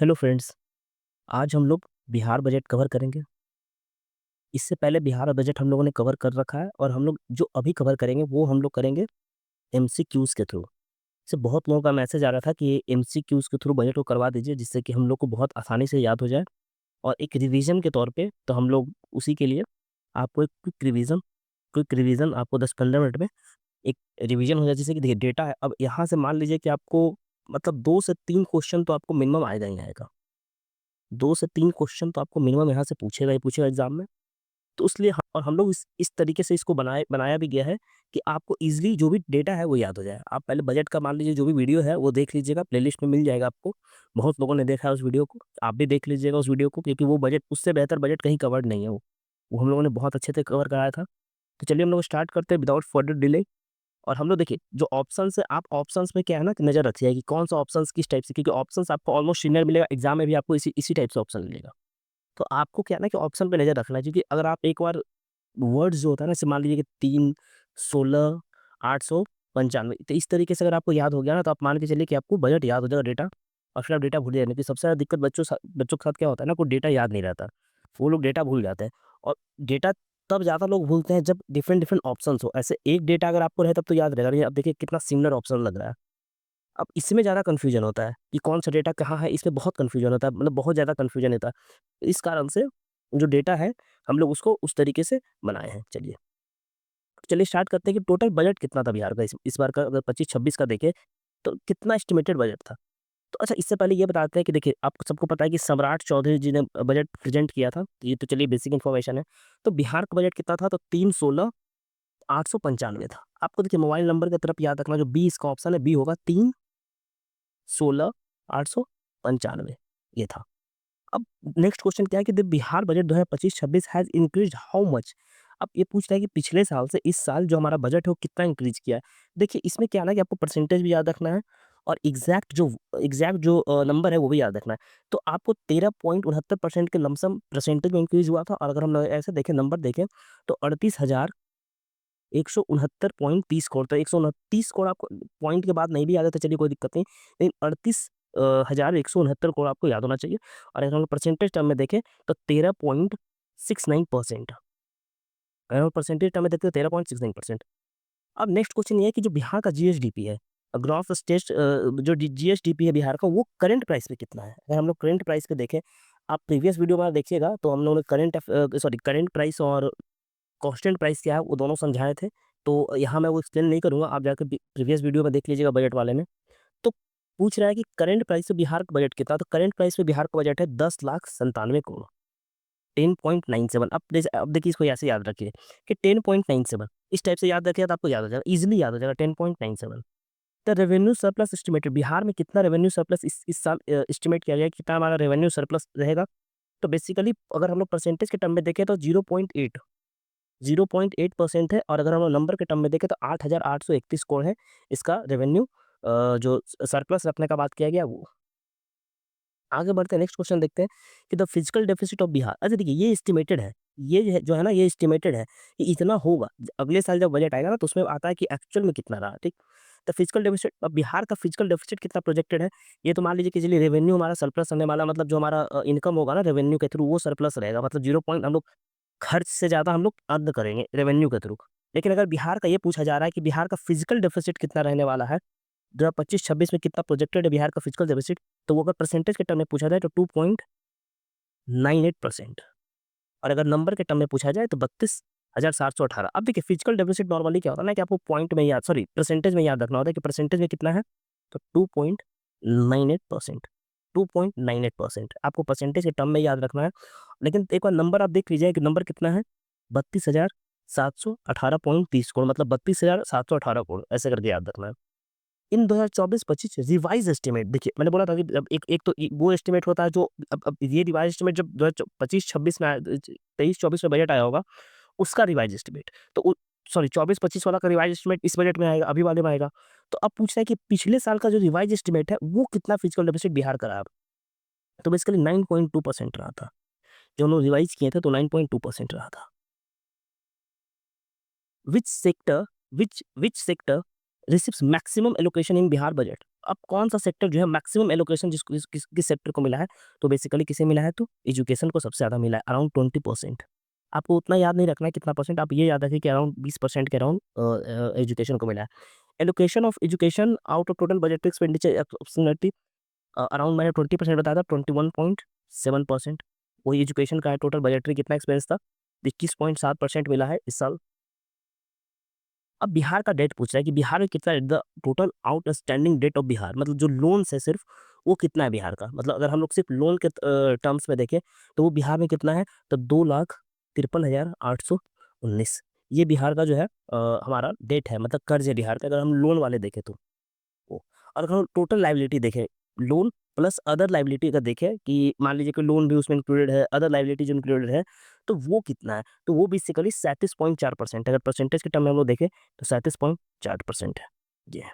Hello friends, आज हम लोग बिहार बजट कवर करेंगे। इससे पहले बिहार बजट हम लोगों ने कवर कर रखा है और हम लोग जो अभी कवर करेंगे वो हम लोग करेंगे एमसीक्यूज़ के थ्रू। से बहुत लोगों का मैसेज आ रहा था कि ये एमसीक्यूज़ के थ्रू बजट को करवा दीजिए जिससे कि हम लोग को बहुत आसानी से याद हो जाए और एक रिवीजन के तौर पे तो हम लोग उसी के लिए आपको एक क्विक रिवीजन आपको 10-15 मिनट में एक रिवीजन हो जाए। जैसे कि देखिए डेटा है, अब यहाँ से मान लीजिए कि आपको मतलब 2 से 3 क्वेश्चन तो आपको मिनिमम आएगा ही आएगा। 2 से 3 क्वेश्चन तो आपको मिनिमम यहाँ से पूछेगा ही पूछेगा एग्ज़ाम में। तो इसलिए और हम लोग इस तरीके से इसको बनाया भी गया है कि आपको ईज़िली जो भी डेटा है वो याद हो जाए। आप पहले बजट का मान लीजिए जो भी वीडियो है वो देख लीजिएगा, प्लेलिस्ट में मिल जाएगा आपको। बहुत लोगों ने देखा है उस वीडियो को, आप भी देख लीजिएगा उस वीडियो को क्योंकि वो बजट उससे बेहतर बजट कहीं कवर्ड नहीं है वो। वो हम लोगों ने बहुत अच्छे से कवर कराया था। तो चलिए हम लोग स्टार्ट करते हैं विदाउट फर्दर डिले। और हम लोग देखिए जो ऑप्शंस है, आप ऑप्शंस में क्या है ना कि नज़र रखिए कि कौन-सा ऑप्शंस किस टाइप से, क्योंकि ऑप्शंस आपको ऑलमोस्ट सिमिलर मिलेगा, एग्ज़ाम में भी आपको इसी इसी टाइप से ऑप्शन मिलेगा। तो आपको क्या है ना कि ऑप्शन पे नज़र रखना है क्योंकि अगर आप एक बार वर्ड्स जो होता है ना, जैसे मान लीजिए कि 3, 16, 895 तो इस तरीके से अगर आपको याद हो गया ना, तो आप मान के चलिए कि आपको बजट याद हो जाएगा डेटा और फिर आप डेटा भूल जाएँगे। तो सबसे ज़्यादा दिक्कत बच्चों के साथ क्या होता है ना, कोई डेटा याद नहीं रहता। वो लोग डेटा भूल जाते हैं और डेटा तब ज़्यादा लोग भूलते हैं जब डिफरेंट-डिफरेंट ऑप्शंस हो। ऐसे एक डेटा अगर आपको रहे तब तो याद रहेगा। लेकिन अब देखिए कितना सिमिलर ऑप्शन लग रहा है। अब इसमें ज़्यादा कन्फ्यूज़न होता है कि कौन-सा डेटा कहाँ है, इसमें बहुत कन्फ्यूज़न होता है, मतलब बहुत ज़्यादा कन्फ्यूज़न होता है। इस कारण से जो डेटा है, हम लोग उसको उस तरीके से बनाए हैं। चलिए स्टार्ट करते हैं कि टोटल बजट कितना था बिहार का इस बार का, अगर 25-26 का देखें, तो कितना एस्टिमेटेड बजट था। तो अच्छा, इससे पहले ये बताते हैं कि देखिए आप सबको पता है कि सम्राट चौधरी जी ने बजट प्रेज़ेंट किया था। तो ये तो चलिए बेसिक इन्फॉर्मेशन है। तो बिहार का बजट कितना था, तो 316,895 था। आपको देखिए मोबाइल नंबर की तरफ याद रखना, जो बी इसका ऑप्शन है, बी होगा 316,895 ये था। अब नेक्स्ट क्वेश्चन क्या है कि the Bihar budget 2025-26 has increased how much? अब ये पूछ रहा है कि पिछले साल से इस साल जो हमारा बजट है वो कितना इंक्रीज़ किया है। देखिए इसमें क्या है ना कि आपको परसेंटेज भी याद रखना है और एग्ज़ैक्ट जो नंबर है वो भी याद रखना है। तो आपको 13.69% के लमसम परसेंटेज में इंक्रीज़ हुआ था और अगर हम ऐसे देखें नंबर देखें तो 38,169.30 करोड़, तो 129 करोड़ आपको पॉइंट के बाद नहीं भी याद है तो चलिए कोई दिक्कत नहीं। लेकिन 38,169 करोड़ आपको याद होना चाहिए और अगर हम परसेंटेज टर्म में देखें तो 13.69%। अगर हम परसेंटेज टर्म में देखते हैं 13.69%। अब नेक्स्ट क्वेश्चन ये है कि जो बिहार का जीएसडीपी है, ग्रॉस स्टेट जो जीएसडीपी है बिहार का, वो करंट प्राइस पे कितना है? अगर हम लोग करंट प्राइस पे देखें, आप प्रीवियस वीडियो में देखिएगा तो हम लोगों ने करंट प्राइस और कांस्टेंट प्राइस क्या है वो दोनों समझाए थे। तो यहाँ मैं वो एक्सप्लेन नहीं करूँगा, आप जाकर प्रीवियस वीडियो में देख लीजिएगा बजट वाले में। तो पूछ रहा है कि करंट प्राइस पे बिहार का बजट कितना, तो करंट प्राइस पे बिहार का बजट है 10,97 करोड़, 10.97। अब देखिए इसको ऐसे याद रखिए कि 10.97 इस टाइप से याद रखिए तो आपको याद हो जाएगा, ईज़िली याद हो जाएगा 10.97। The revenue surplus estimated, Bihar में कितना रेवेन्यू सरप्लस इस साल एस्टिमेट किया गया है, कितना हमारा रेवेन्यू सरप्लस रहेगा। तो बेसिकली अगर हम लोग परसेंटेज के टर्म में देखें तो 0.8% है और अगर हम लोग नंबर के टर्म में देखें तो 8,831 करोड़ है इसका रेवेन्यू, जो सरप्लस रखने का बात किया गया वो। आगे बढ़ते हैं, नेक्स्ट क्वेश्चन देखते हैं कि the physical deficit of Bihar. अच्छा देखिए ये एस्टिमेटेड है, ये जो है ना ये एस्टिमेटेड है कि इतना होगा। अगले साल जब बजट आएगा ना तो उसमें आता है कि एक्चुअल में कितना रहा, ठीक। द फिजिकल डेफिसिट, अब बिहार का फिजिकल डेफिसिट कितना प्रोजेक्टेड है, ये तो मान लीजिए कि चलिए रेवेन्यू हमारा सरप्लस होने वाला, मतलब जो हमारा इनकम होगा ना रेवेन्यू के थ्रू वो सरप्लस रहेगा, मतलब 0 पॉइंट हम लोग खर्च से ज़्यादा हम लोग अर्न करेंगे रेवेन्यू के थ्रू। लेकिन अगर बिहार का ये पूछा जा रहा है कि बिहार का फिजिकल डेफिसिट कितना रहने वाला है, 2025-26 में कितना प्रोजेक्टेड है बिहार का फिजिकल डेफिसिट, तो वो अगर परसेंटेज के टर्म में पूछा जाए तो 2.98%। और अगर नंबर के टर्म में पूछा जाए तो 32,718। अब देखिए फिजिकल डेफिसिट नॉर्मली क्या होता है ना कि आपको पॉइंट में याद, सॉरी परसेंटेज में याद रखना होता है कि परसेंटेज में कितना है, तो 2.98%। 2.98% आपको परसेंटेज के टर्म में याद रखना है। लेकिन एक बार नंबर आप देख लीजिए कि नंबर कितना है, 32,718.30 करोड़, मतलब 32,718 करोड़ ऐसे करके याद रखना है। इन 2024-25 रिवाइज़ एस्टीमेट, देखिए मैंने बोला था कि अब एक तो वो एस्टीमेट होता है जो अब ये रिवाइज़ एस्टीमेट जब 25-26 में आया, 23-24 में बजट आया होगा, उसका रिवाइज़ एस्टीमेट। तो सॉरी 24-25 वाला का रिवाइज़ एस्टीमेट इस बजट में आएगा, अभी वाले में आएगा। तो अब पूछ रहा है कि पिछले साल का जो रिवाइज़ एस्टीमेट है, वो कितना फिजिकल डेफिसिट बिहार का रहा? तो बेसिकली 9.2% रहा था। जो हम लोग रिवाइज़ किए थे तो 9.2% रहा था। Which sector which which sector receives maximum allocation in Bihar budget? अब कौन-सा सेक्टर जो है मैक्सिमम एलोकेशन जिसको किस सेक्टर को मिला है, तो बेसिकली किसे मिला है तो एजुकेशन को सबसे ज़्यादा मिला है अराउंड 20%। आपको उतना याद नहीं रखना है कितना परसेंट, आप ये याद रखिए कि अराउंड 20% के अराउंड एजुकेशन को मिला है। Allocation of education out of total budgetary expenditure approximately around मैंने 20% बताया था, 21.7%। वही एजुकेशन का है, टोटल बजटरी कितना एक्सपेंस था, 21.7% मिला है इस साल। अब बिहार का डेट पूछ रहा है कि बिहार में कितना है, the total outstanding date of Bihar, मतलब जो लोन्स है सिर्फ, वो कितना है बिहार का? मतलब अगर हम लोग सिर्फ लोन के टर्म्स में देखें, तो वो बिहार में कितना है? तो 2,53,819, ये बिहार का जो है हमारा डेट है, मतलब कर्ज़ है बिहार का, अगर हम लोन वाले देखें तो। वो और अगर हम टोटल लायबिलिटी देखें, लोन प्लस अदर लायबिलिटी अगर देखें कि मान लीजिए कि लोन भी उसमें इंक्लूडेड है, अदर लायबिलिटी जो इंक्लूडेड है, तो वो कितना है? तो वो बेसिकली 37.4% अगर परसेंटेज के टर्म में हम लोग देखें, तो 37.4% है। ये है।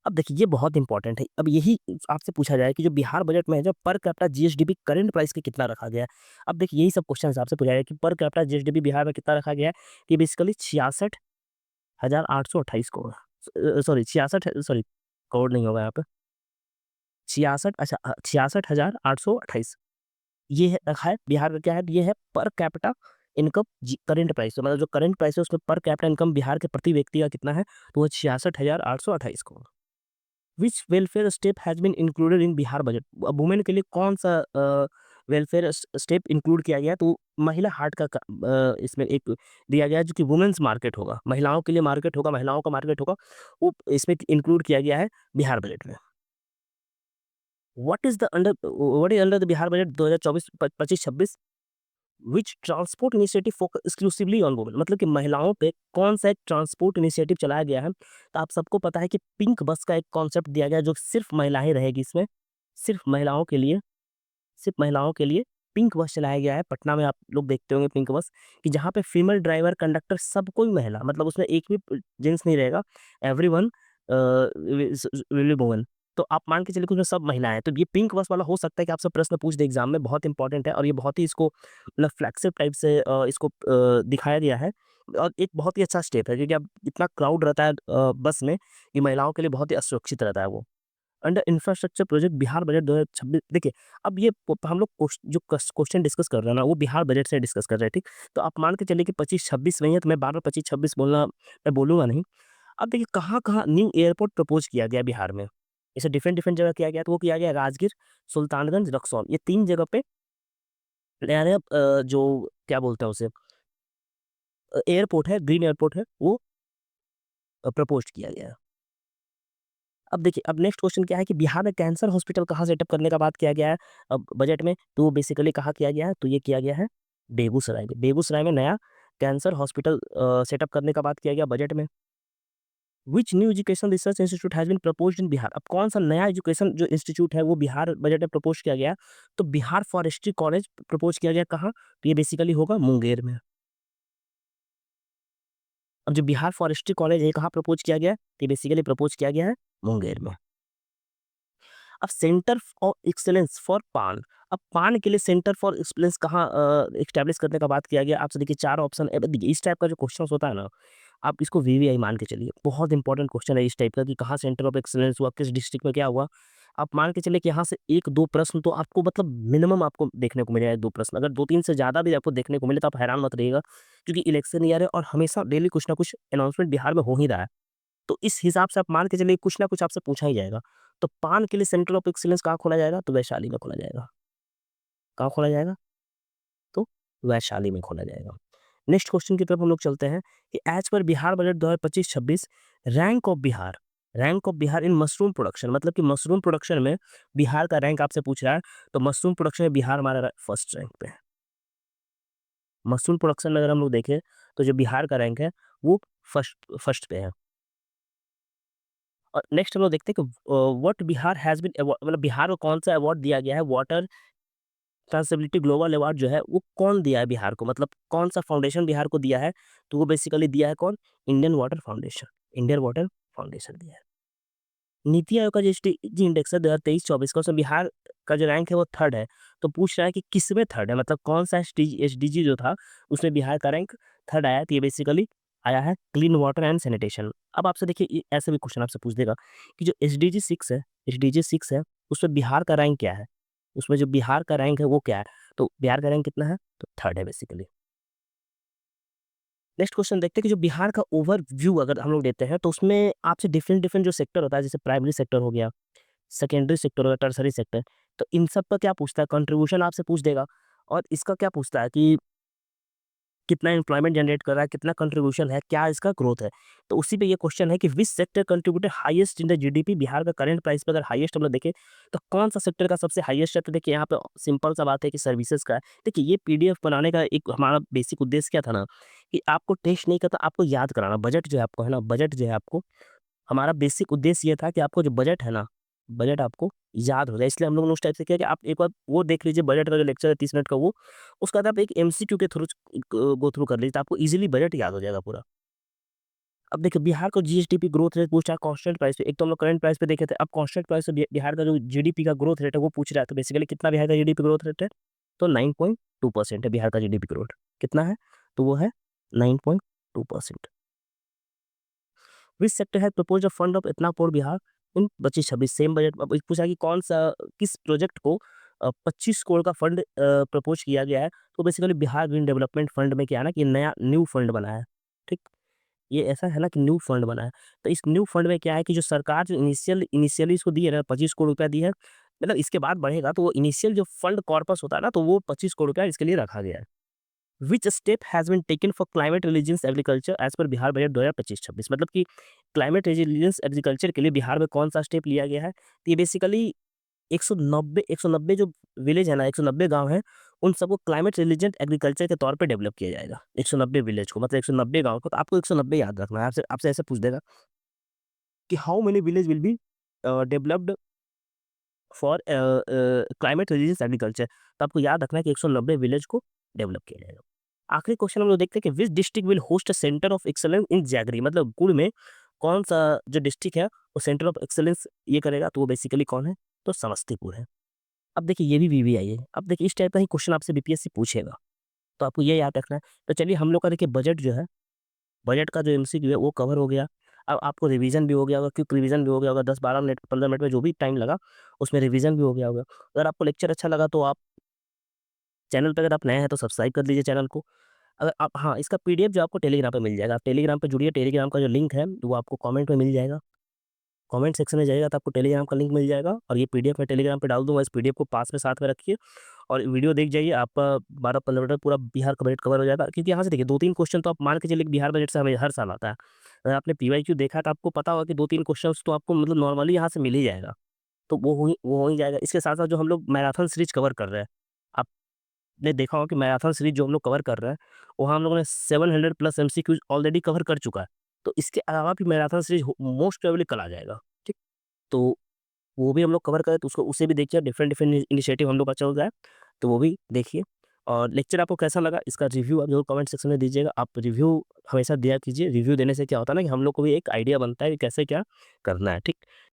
अब देखिए ये बहुत इंपॉर्टेंट है। अब यही आपसे पूछा जाए कि जो बिहार बजट में है, जो per capita GSDP current price के कितना रखा गया है? अब देखिए यही सब क्वेश्चन आपसे पूछा जाए कि पर कैपिटा जीएसडीपी बिहार में कितना रखा गया है? कि basically 66,828 crore. Sorry 66 sorry crore नहीं होगा यहाँ पे। 66 अच्छा 66,828 ये है रखा है बिहार का क्या है? ये है पर कैपिटा इनकम जी करंट प्राइस, मतलब जो करंट प्राइस है उसमें पर कैपिटा इनकम बिहार के प्रति व्यक्ति का कितना है? तो वो 66,828 crore. Which welfare step has been included in Bihar budget? अब वुमेन के लिए कौन-सा वेलफेयर स्टेप इंक्लूड किया गया है? तो महिला हाट का इसमें एक दिया गया है जो कि वुमेन्स मार्केट होगा, महिलाओं के लिए मार्केट होगा, महिलाओं का मार्केट होगा, वो इसमें इंक्लूड किया गया है बिहार बजट में। What is under the Bihar budget 2024 प 25-26 which transport initiative focus exclusively on women, मतलब कि महिलाओं पे कौन-सा एक ट्रांसपोर्ट इनिशिएटिव चलाया गया है? तो आप सबको पता है कि पिंक बस का एक कॉन्सेप्ट दिया गया है जो सिर्फ़ महिलाएँ रहेगी इसमें, सिर्फ़ महिलाओं के लिए, सिर्फ़ महिलाओं के लिए पिंक बस चलाया गया है। पटना में आप लोग देखते होंगे पिंक बस, कि जहाँ पे फीमेल ड्राइवर, कंडक्टर सब कोई महिला, मतलब उसमें एक भी जेंट्स नहीं रहेगा। Everyone will be woman. तो आप मान के चलिए कि उसमें सब महिलाएँ हैं। तो ये पिंक बस वाला हो सकता है कि आपसे प्रश्न पूछ दे एग्ज़ाम में, बहुत इंपॉर्टेंट है और ये बहुत ही इसको मतलब फ्लेक्सिब टाइप से इसको दिखाया गया है और एक बहुत ही अच्छा स्टेप है क्योंकि अब इतना क्राउड रहता है बस में कि महिलाओं के लिए बहुत ही असुरक्षित रहता है वो। Under infrastructure project Bihar budget 2026 देखिए, अब ये हम लोग क्वेश्चन डिस्कस कर रहे हैं ना, वो बिहार बजट से डिस्कस कर रहे हैं, ठीक? तो आप मान के चलिए कि 25-26 नहीं है, तो मैं बार-बार 25-26 बोलना मैं बोलूँगा नहीं। अब देखिए कहाँ-कहाँ न्यू एयरपोर्ट प्रपोज़ किया गया बिहार में। इसे डिफरेंट-डिफरेंट जगह किया गया, तो वो किया गया राजगीर, सुल्तानगंज, रक्सौल, ये 3 जगह पे नया-नया जो क्या बोलते हैं उसे एयरपोर्ट है, ग्रीन एयरपोर्ट है, वो प्रपोज़्ड किया गया है। अब देखिए, अब नेक्स्ट क्वेश्चन क्या है कि बिहार में कैंसर हॉस्पिटल कहाँ सेटअप करने का बात किया गया है अब बजट में, तो बेसिकली कहाँ किया गया है? तो ये किया गया है बेगूसराय में। बेगूसराय में नया कैंसर हॉस्पिटल सेटअप करने का बात किया गया बजट में। Which new education research institute has been proposed in Bihar? अब कौन-सा नया एजुकेशन जो इंस्टीट्यूट है वो बिहार बजट में प्रपोज़ किया गया है? तो बिहार फॉरेस्ट्री कॉलेज प्रपोज़ किया गया कहाँ? तो ये बेसिकली होगा मुंगेर में। अब जो बिहार फॉरेस्ट्री कॉलेज है, ये कहाँ प्रपोज़ किया गया है? तो ये बेसिकली प्रपोज़ किया गया है मुंगेर में। अब सेंटर ऑफ एक्सीलेंस फॉर पान, अब पान के लिए सेंटर फॉर एक्सीलेंस कहाँ एस्टैब्लिश करने का बात किया गया? आपसे देखिए 4 ऑप्शन देखिए इस टाइप का जो क्वेश्चंस होता है ना, आप इसको वीवीआई मान के चलिए। बहुत इंपॉर्टेंट क्वेश्चन है इस टाइप का कि कहाँ सेंटर ऑफ एक्सीलेंस हुआ, किस डिस्ट्रिक्ट में क्या हुआ? आप मान के चलिए कि यहाँ से 1-2 प्रश्न तो आपको मतलब मिनिमम आपको देखने को मिलेगा 1-2 प्रश्न। अगर 2-3 से ज़्यादा भी आपको देखने को मिले तो आप हैरान मत रहिएगा, क्योंकि इलेक्शन ईयर है और हमेशा डेली कुछ ना कुछ अनाउंसमेंट बिहार में हो ही रहा है। तो इस हिसाब से आप मान के चलिए कुछ ना कुछ आपसे पूछा ही जाएगा। तो पान के लिए सेंटर ऑफ एक्सीलेंस कहाँ खोला जाएगा? तो वैशाली में खोला जाएगा। कहाँ खोला जाएगा? तो वैशाली में खोला जाएगा। नेक्स्ट क्वेश्चन की तरफ हम लोग चलते हैं कि as per Bihar budget 2025-26 rank of Bihar in mushroom production, मतलब कि मशरूम प्रोडक्शन में बिहार का रैंक आपसे पूछ रहा है, तो मशरूम प्रोडक्शन में बिहार हमारा फर्स्ट रैंक पे है। मशरूम प्रोडक्शन में अगर हम लोग देखें, तो जो बिहार का रैंक है, वो फर्स्ट फर्स्ट पे है। और नेक्स्ट हम लोग देखते हैं कि व्हाट बिहार हैज़ बीन मतलब बिहार को कौन-सा अवार्ड दिया गया है वाटर ट्रांसेबिलिटी ग्लोबल अवार्ड जो है वो कौन दिया है बिहार को? मतलब कौन-सा फाउंडेशन बिहार को दिया है? तो वो बेसिकली दिया है कौन? Indian water foundation. Indian water foundation दिया है। नीति आयोग का जो जी इंडेक्स है 2023-24 का, उसमें बिहार का जो रैंक है वो 3rd है। तो पूछ रहा है कि किसमें 3rd है? मतलब कौन-सा एसडीजी जो था उसमें बिहार का रैंक 3rd आया है, तो ये बेसिकली आया है क्लीन वाटर एंड सैनिटेशन। अब आपसे देखिए ऐसे भी क्वेश्चन आपसे पूछ देगा कि जो एसडीजी 6 है, एसडीजी 6 है, उसमें बिहार का रैंक क्या है? उसमें जो बिहार का रैंक है वो क्या है? तो बिहार का रैंक कितना है? तो 3rd है बेसिकली। नेक्स्ट क्वेश्चन देखते हैं कि जो बिहार का ओवरव्यू अगर हम लोग देते हैं तो उसमें आपसे डिफरेंट डिफरेंट जो सेक्टर होता है, जैसे प्राइमरी सेक्टर हो गया, सेकेंडरी सेक्टर हो गया, टर्सरी सेक्टर, तो इन सब का क्या पूछता है? कंट्रीब्यूशन आपसे पूछ देगा। और इसका क्या पूछता है कि कितना एम्प्लॉयमेंट जनरेट कर रहा है, कितना कंट्रीब्यूशन है, क्या इसका ग्रोथ है। तो उसी पे ये क्वेश्चन है कि which sector contributed highest in the GDP. Bihar का करंट प्राइस पे अगर हाईएस्ट हम लोग देखें तो कौन सा सेक्टर का सबसे हाईएस्ट है? तो देखिए यहाँ पे सिंपल सा बात है कि सर्विसेज का है। देखिए ये पीडीएफ बनाने का एक हमारा बेसिक उद्देश्य क्या था ना, कि आपको टेस्ट नहीं करता, आपको याद कराना। बजट जो है आपको है ना, बजट जो है आपको, हमारा बेसिक उद्देश्य ये था कि आपको जो बजट है ना, बजट आपको याद हो जाए। इसलिए हम लोगों ने उस टाइप से किया कि आप एक बार वो देख लीजिए, बजट का जो लेक्चर है 30 मिनट का वो, उसका बाद आप एक एमसीक्यू के थ्रू गो थ्रू कर लीजिए, तो आपको ईज़िली बजट याद हो जाएगा पूरा। अब देखिए बिहार को जीएसडीपी ग्रोथ रेट पूछा है कांस्टेंट प्राइस पे। एक तो हम लोग करंट प्राइस पे देखे थे, अब कांस्टेंट प्राइस पे बिहार का जो जीडीपी का ग्रोथ रेट है वो पूछ रहा है। तो बेसिकली कितना बिहार का जीडीपी ग्रोथ रेट है? तो 9.2% है बिहार का जीडीपी ग्रोथ। कितना है? तो वो है 9.2%। Which sector has proposed a fund of इतना for Bihar in 25-26 same budget. अब पूछा कि कौन सा, किस प्रोजेक्ट को 25 करोड़ का फंड प्रपोज किया गया है। तो basically Bihar green development fund में क्या है ना, कि नया न्यू फंड बना है। ठीक, ये ऐसा है ना कि न्यू फंड बना है। तो इस न्यू फंड में क्या है कि जो सरकार जो इनिशियली इसको दी है ना, 25 करोड़ रुपया दी है, मतलब इसके बाद बढ़ेगा तो वो इनिशियल जो फंड कॉर्पस होता है ना, तो वो 25 करोड़ रुपया इसके लिए रखा गया है। Which step has been taken for climate resilience agriculture as per Bihar budget 2025-26। मतलब कि क्लाइमेट रेजिलियंस एग्रीकल्चर के लिए बिहार में कौन सा स्टेप लिया गया है? तो ये बेसिकली 190 जो विलेज है ना, 190 गांव हैं, उन सबको क्लाइमेट रेजिलिएंट एग्रीकल्चर के तौर पे डेवलप किया जाएगा। 190 विलेज को, मतलब 190 गांव को। तो आपको 190 याद रखना है। आपसे आपसे ऐसे पूछ देगा कि how many village will be developed for climate resilience agriculture. तो आपको याद रखना है कि 190 विलेज को डेवलप किया जाएगा। आखिरी क्वेश्चन हम लोग देखते हैं कि which district will host a centre of excellence in jaggery. मतलब गुड़ में कौन सा जो डिस्ट्रिक्ट है वो सेंटर ऑफ एक्सीलेंस ये करेगा, तो वो बेसिकली कौन है? तो समस्तीपुर है। अब देखिए ये भी वीवीआई है। अब देखिए इस टाइप का ही क्वेश्चन आपसे बीपीएससी पूछेगा, तो आपको ये याद रखना है। तो चलिए हम लोग का देखिए बजट जो है, बजट का जो एमसीक्यू है वो कवर हो गया। अब आपको रिवीजन भी हो गया होगा, क्विक रिवीजन भी हो गया होगा। 10-12 मिनट 15 मिनट में जो भी टाइम लगा उसमें रिवीजन भी हो गया होगा। अगर आपको लेक्चर अच्छा लगा तो आप चैनल पे, अगर आप नए हैं तो सब्सक्राइब कर लीजिए चैनल को। अगर आप, हाँ, इसका पीडीएफ जो आपको टेलीग्राम पे मिल जाएगा। आप टेलीग्राम पे जुड़िए, टेलीग्राम का जो लिंक है वो आपको कमेंट में मिल जाएगा। कमेंट सेक्शन में जाइएगा तो आपको टेलीग्राम का लिंक मिल जाएगा, और ये पीडीएफ मैं टेलीग्राम पे डाल दूँगा। इस पीडीएफ को पास में साथ में रखिए और वीडियो देख जाइए। आपका 12-15 मिनट में पूरा बिहार का बजट कवर हो जाएगा। क्योंकि यहाँ से देखिए 2-3 क्वेश्चन तो आप मान के चलिए कि बिहार बजट से हमें हर साल आता है। अगर आपने पीवाईक्यू देखा तो आपको पता होगा कि 2-3 क्वेश्चंस तो आपको मतलब नॉर्मली यहाँ से मिल ही जाएगा। तो वो हो ही जाएगा। इसके साथ-साथ जो हम लोग मैराथन सीरीज़ कवर कर रहे हैं, आपने देखा होगा कि मैराथन सीरीज़ जो हम लोग कवर कर रहे हैं, वहाँ हम लोगों ने 700 प्लस एमसीक्यूज़ ऑलरेडी कवर कर चुका है। तो इसके अलावा भी मैराथन सीरीज़ हो मोस्ट प्रोबेबली कल आ जाएगा। ठीक? तो वो भी हम लोग कवर करें, तो उसको उसे भी देखिए। डिफरेंट डिफरेंट इनिशिएटिव हम लोग का चल रहा है, तो वो भी देखिए। और लेक्चर आपको कैसा लगा इसका रिव्यू आप ज़रूर कमेंट सेक्शन में दीजिएगा। आप रिव्यू हमेशा दिया कीजिए। रिव्यू देने से क्या होता है ना, कि हम लोग को भी एक आइडिया बनता है कि कैसे क्या करना है। ठीक?